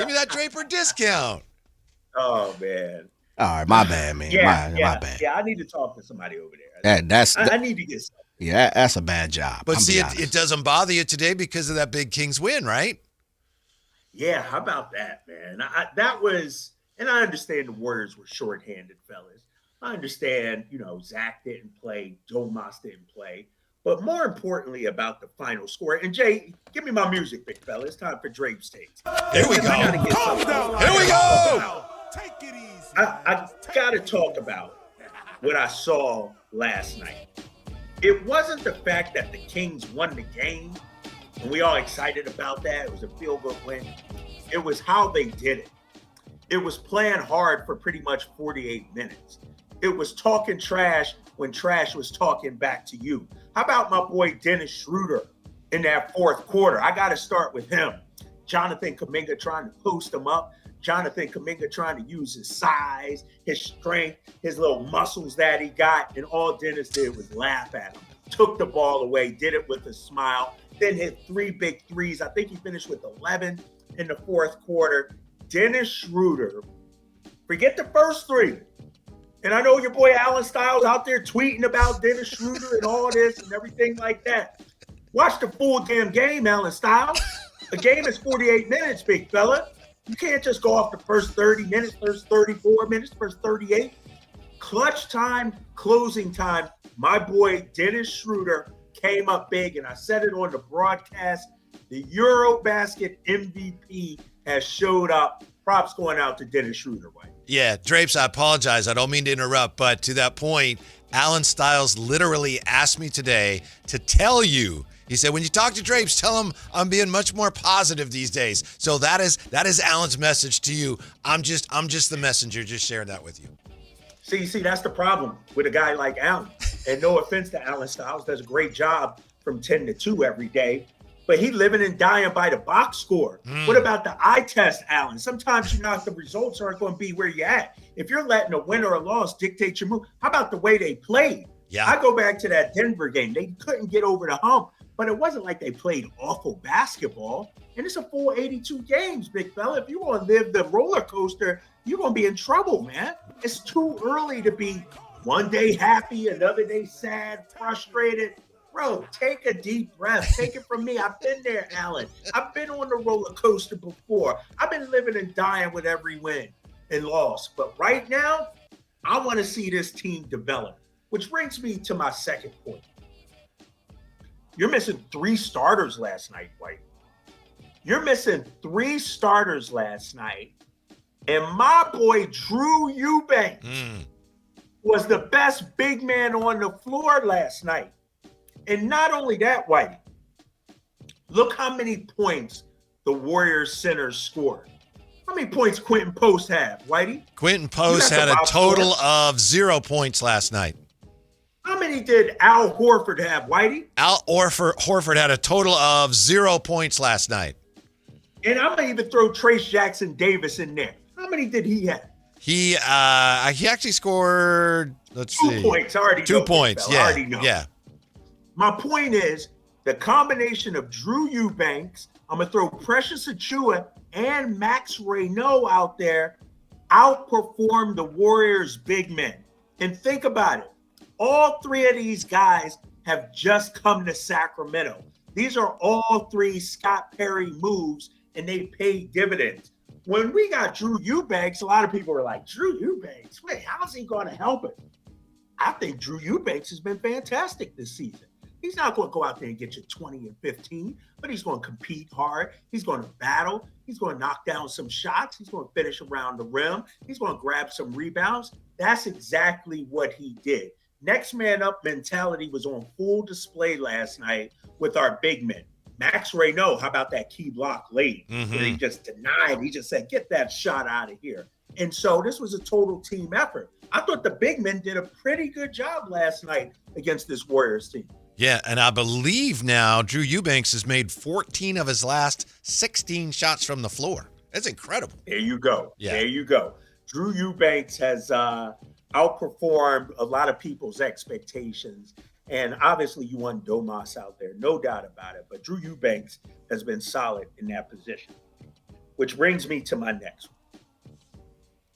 Give me that Draper discount. Oh man. All right, my bad, man. My bad. Yeah. I need to talk to somebody over there. I need to get something. Yeah, that's a bad job. But see, it doesn't bother you today because of that big Kings win, right? Yeah, how about that, man? That was, and I understand the Warriors were shorthanded, fellas. I understand, Zach didn't play, Domas didn't play, but more importantly about the final score. And Jay, give me my music, big fella. It's time for Drape States. Here we go. Here we go. Take it easy. I got to talk about what I saw last night. It wasn't the fact that the Kings won the game, and we all excited about that. It was a feel-good win. It was how they did it. It was playing hard for pretty much 48 minutes. It was talking trash when trash was talking back to you. How about my boy Dennis Schroder in that fourth quarter? I got to start with him. Jonathan Kuminga trying to post him up. Jonathan Kuminga trying to use his size, his strength, his little muscles that he got, and all Dennis did was laugh at him. Took the ball away, did it with a smile, then hit 3 big threes. I think he finished with 11 in the fourth quarter. Dennis Schroder, forget the first 3. And I know your boy Alan Stiles out there tweeting about Dennis Schroder and all this and everything like that. Watch the full damn game, Alan Stiles. A game is 48 minutes, big fella. You can't just go off the first 30 minutes, first 34 minutes, first 38. Clutch time, closing time. My boy Dennis Schroder came up big, and I said it on the broadcast. The Eurobasket MVP has showed up. Props going out to Dennis Schroder, White. Yeah, Drapes, I apologize. I don't mean to interrupt, but to that point, Alan Stiles literally asked me today to tell you. He said, when you talk to Drapes, tell him I'm being much more positive these days. So that is Alan's message to you. I'm just the messenger, just sharing that with you. See, that's the problem with a guy like Alan. And no offense to Alan Stiles, does a great job from 10 to 2 every day. But he living and dying by the box score. What about the eye test, Alan? Sometimes the results aren't going to be where you're at. If you're letting a win or a loss dictate your move, how about the way they played? Yeah. I go back to that Denver game. They couldn't get over the hump, but it wasn't like they played awful basketball. And it's a full 82 games, big fella. If you want to live the roller coaster, you're going to be in trouble, man. It's too early to be one day happy, another day sad, frustrated. Bro, take a deep breath. Take it from me. I've been there, Alan. I've been on the roller coaster before. I've been living and dying with every win and loss. But right now, I want to see this team develop, which brings me to my second point. You're missing 3 starters last night, White. You're missing 3 starters last night. And my boy, Drew Eubanks, was the best big man on the floor last night. And not only that, Whitey, look how many points the Warriors centers scored. How many points Quentin Post have, Whitey? Quentin Post had a total of 0 points last night. How many did Al Horford have, Whitey? Al Horford had a total of 0 points last night. And I'm going to even throw Trace Jackson Davis in there. How many did he have? He actually scored, let's see. 2 points. I already know. 2 points, yeah. I already know. Yeah. My point is the combination of Drew Eubanks, I'm going to throw Precious Achiuwa and Max Reynaud out there, outperformed the Warriors' big men. And think about it. All 3 of these guys have just come to Sacramento. These are all 3 Scott Perry moves, and they pay dividends. When we got Drew Eubanks, a lot of people were like, Drew Eubanks, wait, how's he going to help it? I think Drew Eubanks has been fantastic this season. He's not going to go out there and get you 20 and 15, but he's going to compete hard. He's going to battle. He's going to knock down some shots. He's going to finish around the rim. He's going to grab some rebounds. That's exactly what he did. Next man up mentality was on full display last night with our big men. Max Reynaud, how about that key block late? Where he just denied. He just said, get that shot out of here. And so this was a total team effort. I thought the big men did a pretty good job last night against this Warriors team. Yeah, and I believe now Drew Eubanks has made 14 of his last 16 shots from the floor. That's incredible. There you go. Yeah. There you go. Drew Eubanks has outperformed a lot of people's expectations. And obviously you want Domas out there, no doubt about it. But Drew Eubanks has been solid in that position. which brings me to my next one.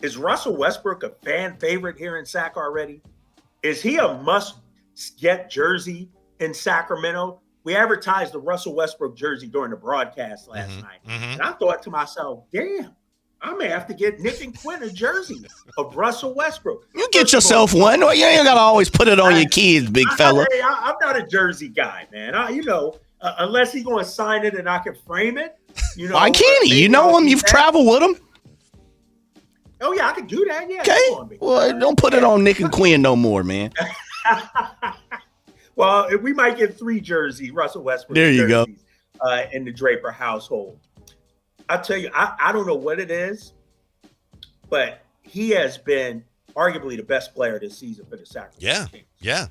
Is Russell Westbrook a fan favorite here in Sac already? Is he a must-get jersey in Sacramento? We advertised the Russell Westbrook jersey during the broadcast last night. And I thought to myself, damn, I may have to get Nick and Quinn a jersey of Russell Westbrook. You get yourself one. You ain't got to always put it on your kids, big fella. I'm not a jersey guy, man. Unless he's going to sign it and I can frame it. Why can't he? You know him. You've traveled with him. Oh, yeah, I can do that. Yeah. Okay. Well, don't put it on Nick and Quinn no more, man. Well, we might get 3 jerseys, Russell Westbrook there you jerseys, in the Draper household. I'll tell you, I don't know what it is, but he has been arguably the best player this season for the Sacramento Kings. Yeah.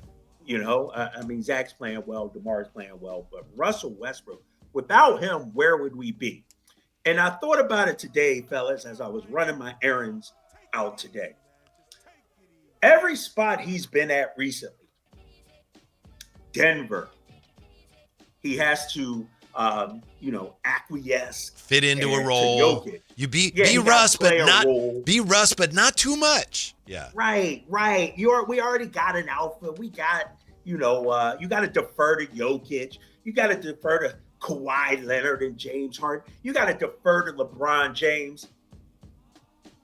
Zach's playing well, DeMar's playing well, but Russell Westbrook, without him, where would we be? And I thought about it today, fellas, as I was running my errands out today. Every spot he's been at recently, Denver, he has to acquiesce, fit into a role. You be Russ, but not too much. Yeah. Right. We already got an alpha. We got, you got to defer to Jokic. You got to defer to Kawhi Leonard and James Harden. You got to defer to LeBron James.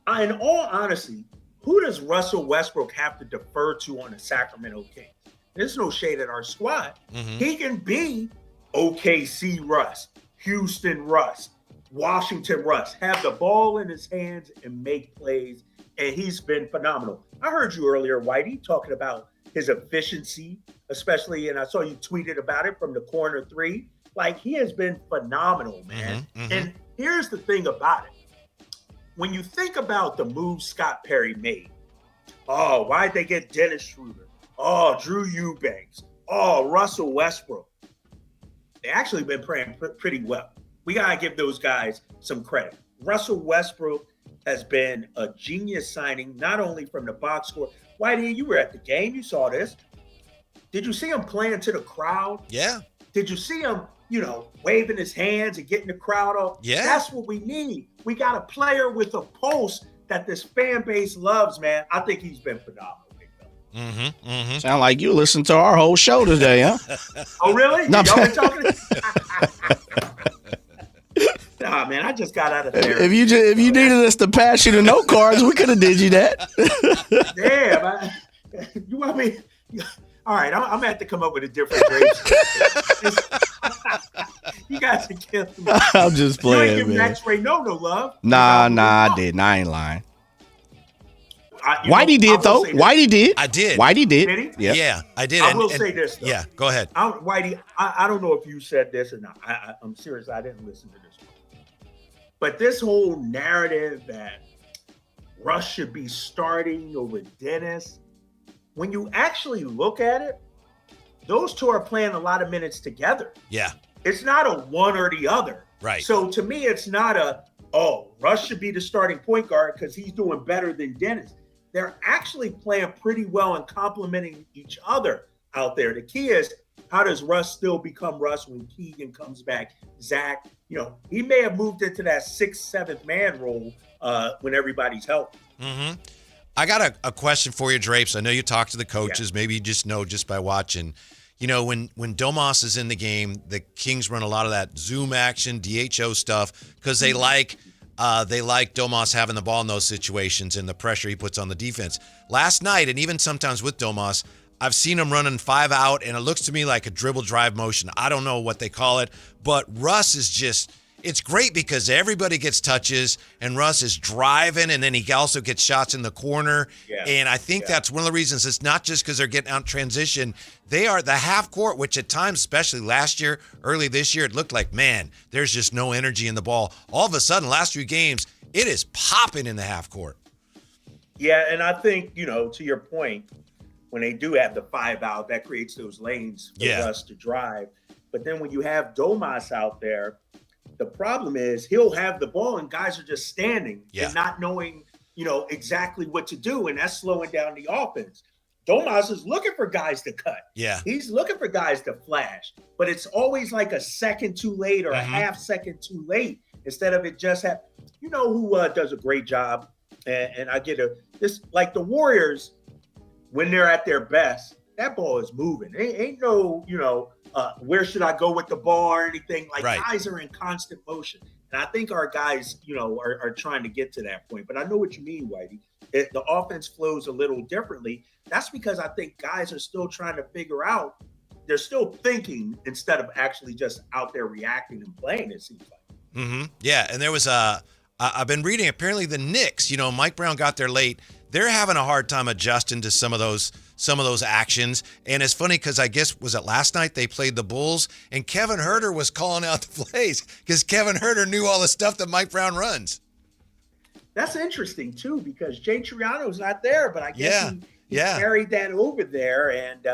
In all honesty, who does Russell Westbrook have to defer to on the Sacramento Kings? There's no shade at our squad. He can be OKC Russ, Houston Russ, Washington Russ, have the ball in his hands and make plays, and he's been phenomenal. I heard you earlier, Whitey, talking about his efficiency, especially, and I saw you tweeted about it from the corner 3. Like, he has been phenomenal, man. And here's the thing about it. When you think about the moves Scott Perry made, why'd they get Dennis Schroder? Drew Eubanks. Russell Westbrook. They actually been playing pretty well. We got to give those guys some credit. Russell Westbrook has been a genius signing, not only from the box score. Whitey, you were at the game. You saw this. Did you see him playing to the crowd? Yeah. Did you see him, waving his hands and getting the crowd up? Yeah. That's what we need. We got a player with a pulse that this fan base loves, man. I think he's been phenomenal. Sound like you listened to our whole show today, huh? Oh, really? No, y'all been talking? Nah, man, I just got out of there. If you needed us to pass you the note cards, we could have did you that. Damn, you want me? All right, I'm gonna have to come up with a different grade. You guys are killing me. I'm just playing, you ain't man. giving X-Ray no love. Nah, I didn't. I ain't lying. Whitey did, though. Whitey did. I did. Whitey did. Did he? Yep. Yeah, I did. I will say this, though. Yeah, go ahead. Whitey, I don't know if you said this or not. I'm serious. I didn't listen to this one. But this whole narrative that Russ should be starting over Dennis, when you actually look at it, those two are playing a lot of minutes together. Yeah. It's not a one or the other. Right. So to me, it's not Russ should be the starting point guard because he's doing better than Dennis. They're actually playing pretty well and complementing each other out there. The key is, how does Russ still become Russ when Keegan comes back? Zach, he may have moved into that 6th, 7th man role when everybody's healthy. I got a question for you, Drapes. I know you talk to the coaches. Yeah. Maybe you just know just by watching. When Domas is in the game, the Kings run a lot of that zoom action, DHO stuff, because they like Domas having the ball in those situations and the pressure he puts on the defense. Last night, and even sometimes with Domas, I've seen him running 5 out, and it looks to me like a dribble drive motion. I don't know what they call it, but Russ is just – it's great because everybody gets touches, and Russ is driving, and then he also gets shots in the corner. Yeah. And I think that's one of the reasons. It's not just because they're getting out in transition. They are the half court, which at times, especially last year, early this year, it looked like, man, there's just no energy in the ball. All of a sudden, last few games, it is popping in the half court. Yeah, and I think, to your point, when they do have the 5 out, that creates those lanes for us to drive. But then when you have Domas out there, the problem is he'll have the ball and guys are just standing and not knowing, exactly what to do. And that's slowing down the offense. Domas is looking for guys to cut. Yeah. He's looking for guys to flash, but it's always like a second too late or a half second too late. instead of it just have. You know who does a great job, and I get this like the Warriors when they're at their best. That ball is moving. Ain't no, where should I go with the ball or anything. Like guys are in constant motion. And I think our guys, are trying to get to that point. But I know what you mean, Whitey. The offense flows a little differently. That's because I think guys are still trying to figure out. They're still thinking instead of actually just out there reacting and playing, it seems like. Mm-hmm. Yeah, and there was I've been reading, apparently the Knicks, Mike Brown got there late. They're having a hard time adjusting to some of those actions. And it's funny because I guess, was it last night they played the Bulls and Kevin Herter was calling out the plays because Kevin Herter knew all the stuff that Mike Brown runs. That's interesting, too, because Jay Triano's not there, but I guess he carried that over there. And,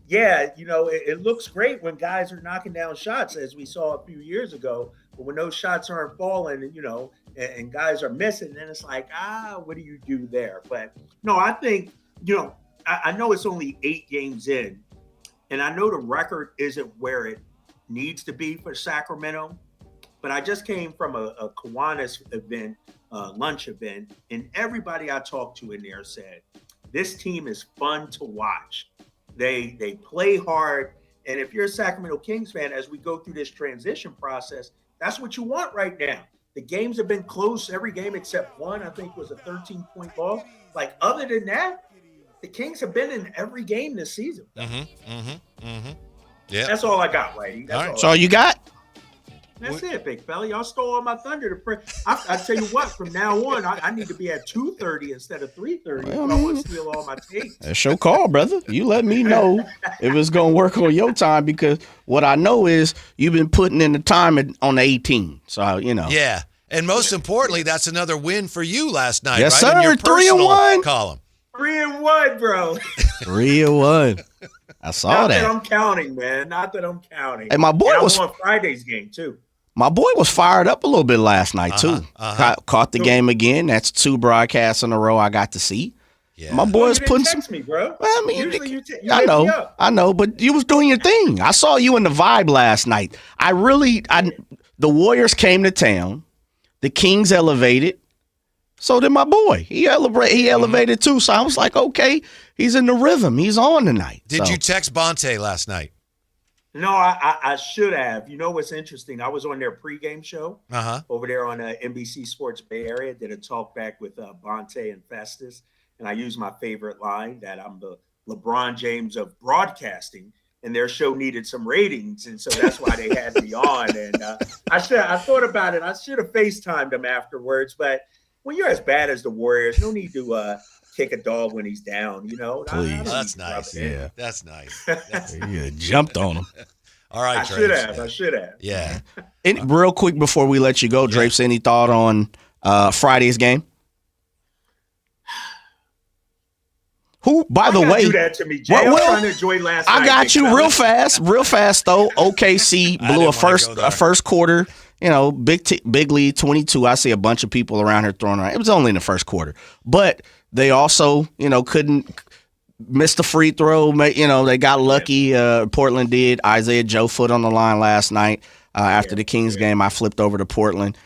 it looks great when guys are knocking down shots, as we saw a few years ago. But when those shots aren't falling, and guys are missing, then it's like, what do you do there? But, no, I think, I know it's only 8 games in, and I know the record isn't where it needs to be for Sacramento, but I just came from a Kiwanis event, lunch event, and everybody I talked to in there said, this team is fun to watch. They play hard, and if you're a Sacramento Kings fan, as we go through this transition process, that's what you want right now. The games have been close every game except one, I think was a 13-point loss. Like, other than that, the Kings have been in every game this season. Yeah, that's all I got, Whitey. That's all you got? That's it, big fella. Y'all stole all my thunder. I tell you what, from now on, I need to be at 2:30 instead of 3:30. Well, I want to steal all my tapes. That's your call, brother. You let me know if it's going to work on your time, because what I know is you've been putting in the time on the 18. So, Yeah, and most importantly, that's another win for you last night, yes, right? Sir. In your 3-1 column. 3-1, bro. 3-1. I saw Not that. that I'm counting, man. Not that I'm counting. Hey, my boy was on Friday's game too. My boy was fired up a little bit last night too. Caught the game again. That's 2 broadcasts in a row I got to see. Yeah. My boy was putting some. Me, bro. Well, I mean, I know, but you was doing your thing. I saw you in the vibe last night. The Warriors came to town. The Kings elevated. So did my boy. He elevated too. So I was like, okay, he's in the rhythm. He's on tonight. Did you text Bonte last night? No, I should have. You know what's interesting? I was on their pregame show over there on NBC Sports Bay Area. Did a talk back with Bonte and Festus. And I used my favorite line that I'm the LeBron James of broadcasting. And their show needed some ratings. And so that's why they had me on. And I thought about it. I should have FaceTimed them afterwards. But when you're as bad as the Warriors, no need to kick a dog when he's down, Please. That's nice. Yeah. That's nice. You jumped on him. All right, I should have. Yeah. And real quick before we let you go, Drapes, any thought on Friday's game? Who, by the way, do that to me, Jay. I'm trying to enjoy last night. I got you real fast though. OKC blew a first quarter. Big lead, 22. I see a bunch of people around here throwing around. It was only in the first quarter, but they also, couldn't miss the free throw. They got lucky. Portland did. Isaiah Joe foot on the line last night after the Kings game. I flipped over to Portland.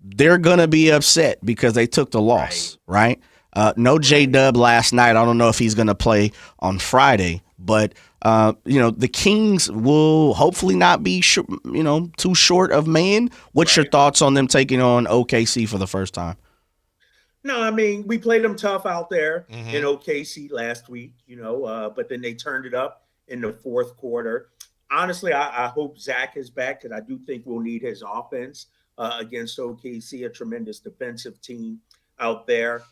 They're gonna be upset because they took the loss, right? No J-Dub last night. I don't know if he's gonna play on Friday, but. The Kings will hopefully not be, too short of man. What's your thoughts on them taking on OKC for the first time? No, I mean, we played them tough out there in OKC last week, but then they turned it up in the fourth quarter. Honestly, I hope Zach is back because I do think we'll need his offense against OKC, a tremendous defensive team out there.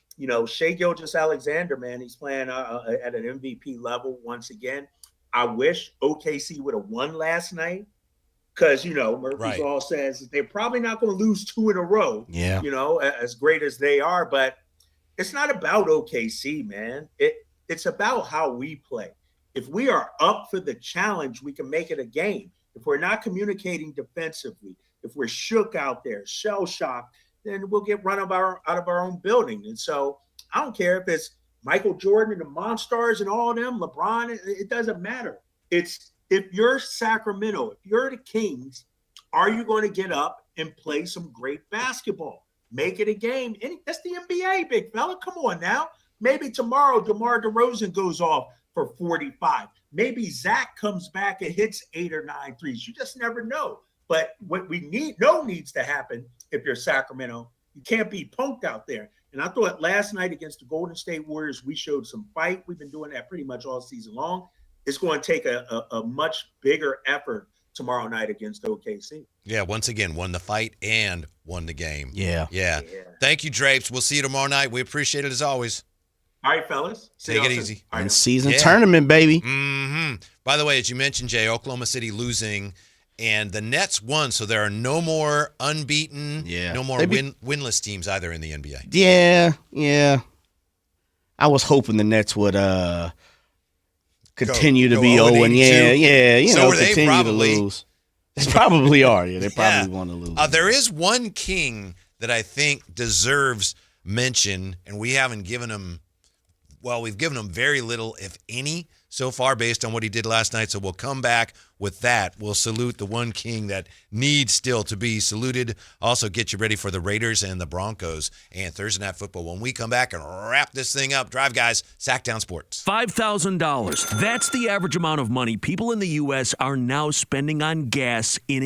Shai Gilgeous-Alexander, man, he's playing at an MVP level once again. I wish OKC would have won last night because, Murphy's Law says they're probably not going to lose 2 in a row, as great as they are. But it's not about OKC, man. It's about how we play. If we are up for the challenge, we can make it a game. If we're not communicating defensively, if we're shook out there, shell-shocked, then we'll get run out of our own building. And so I don't care if it's Michael Jordan and the Monstars and all of them, LeBron, it doesn't matter. It's if you're Sacramento, if you're the Kings, are you going to get up and play some great basketball. Make it a game. That's the NBA, big fella. Come on now. Maybe tomorrow DeMar DeRozan goes off for 45. Maybe Zach comes back and hits 8 or 9 threes. You just never know. But what we needs to happen if you're Sacramento, you can't be punked out there. And I thought last night against the Golden State Warriors, we showed some fight. We've been doing that pretty much all season long. It's going to take a much bigger effort tomorrow night against OKC. Yeah, once again, won the fight and won the game. Yeah. Thank you, Drapes. We'll see you tomorrow night. We appreciate it as always. All right, fellas. Take it easy. And season tournament, baby. Mm-hmm. By the way, as you mentioned, Jay, Oklahoma City losing, and the Nets won, so there are no more unbeaten, no more winless teams either in the NBA. Yeah. I was hoping the Nets would continue to be 0 and continue to lose. They probably are. Yeah, they probably want to lose. There is one king that I think deserves mention, and we haven't given him. Well, we've given him very little, if any, so far based on what he did last night. So we'll come back with that. We'll salute the one king that needs still to be saluted. Also get you ready for the Raiders and the Broncos and Thursday Night Football. When we come back and wrap this thing up, Drive Guys, Sactown Sports. $5,000. That's the average amount of money people in the U.S. are now spending on gas in a